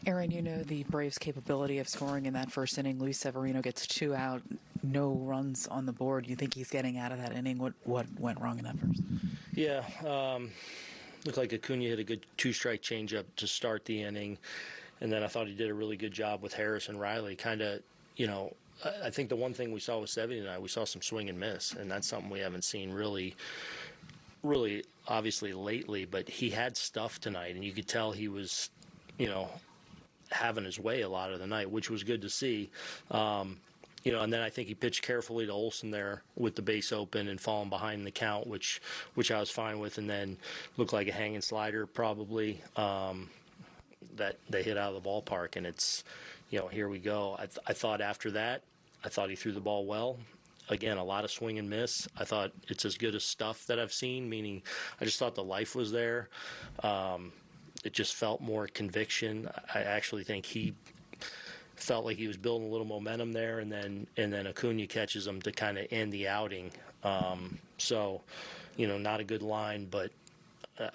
Aaron, you know the Braves' capability of scoring in that first inning. Luis Severino gets 2 out, no runs on the board. You think he's getting out of that inning? What went wrong in that first? Yeah, looked like Acuna hit a good 2-strike changeup to start the inning, and then I thought he did a really good job with Harris and Riley. Kind of, I think the one thing we saw with Sevy tonight, we saw some swing and miss, and that's something we haven't seen really obviously lately. But he had stuff tonight, and you could tell he was, having his way a lot of the night, which was good to see. And then I think he pitched carefully to Olsen there with the base open and falling behind the count, which I was fine with, and then looked like a hanging slider probably that they hit out of the ballpark, and it's, here we go. I thought after that, I thought he threw the ball well. Again, a lot of swing and miss. I thought it's as good as stuff that I've seen, meaning I just thought the life was there. It just felt more conviction. I actually think he felt like he was building a little momentum there, and then Acuna catches him to kind of end the outing. So, not a good line, but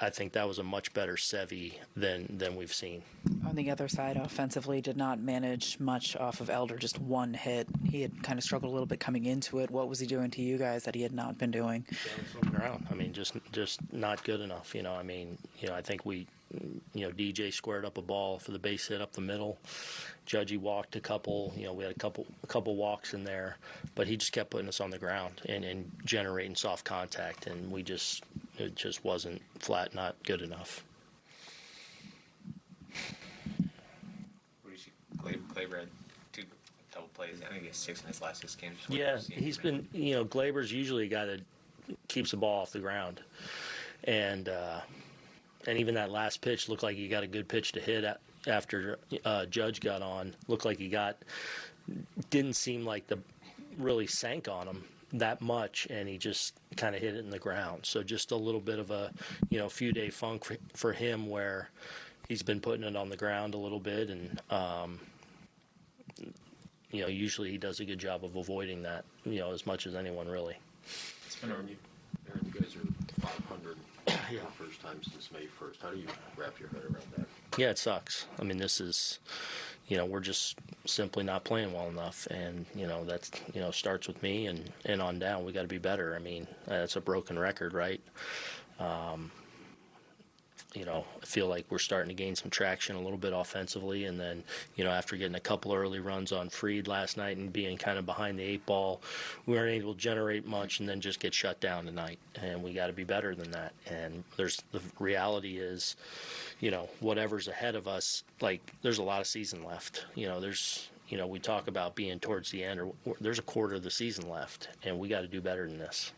I think that was a much better Sevy than we've seen. On the other side, offensively, did not manage much off of Elder, just one hit. He had kind of struggled a little bit coming into it. What was he doing to you guys that he had not been doing? On the ground. I mean, just not good enough. I think we, DJ squared up a ball for the base hit up the middle. Judgy walked a couple. We had a couple walks in there, but he just kept putting us on the ground and generating soft contact, and it just wasn't flat, not good enough. What do you see? Glaber had 2 double plays. I think he has 6 in his last 6 games. Yeah, he's been. Glaber's usually a guy that keeps the ball off the ground, and even that last pitch looked like he got a good pitch to hit after Judge got on. Looked like didn't seem like the really sank on him that much, and he just kind of hit it in the ground. So just a little bit of a few day funk for him, where he's been putting it on the ground a little bit, and usually he does a good job of avoiding that as much as anyone really. Aaron, you guys are 500 for the first time since May 1st. How do you wrap your head around that? Yeah, it sucks. I mean, this is, we're just simply not playing well enough, and that's starts with me and on down. We got to be better. I mean, that's a broken record, right? I feel like we're starting to gain some traction a little bit offensively, and then, after getting a couple early runs on Fried last night and being kind of behind the 8 ball, we weren't able to generate much and then just get shut down tonight, and we got to be better than that. And the reality is, whatever's ahead of us, there's a lot of season left. We talk about being towards the end, or there's a quarter of the season left, and we got to do better than this.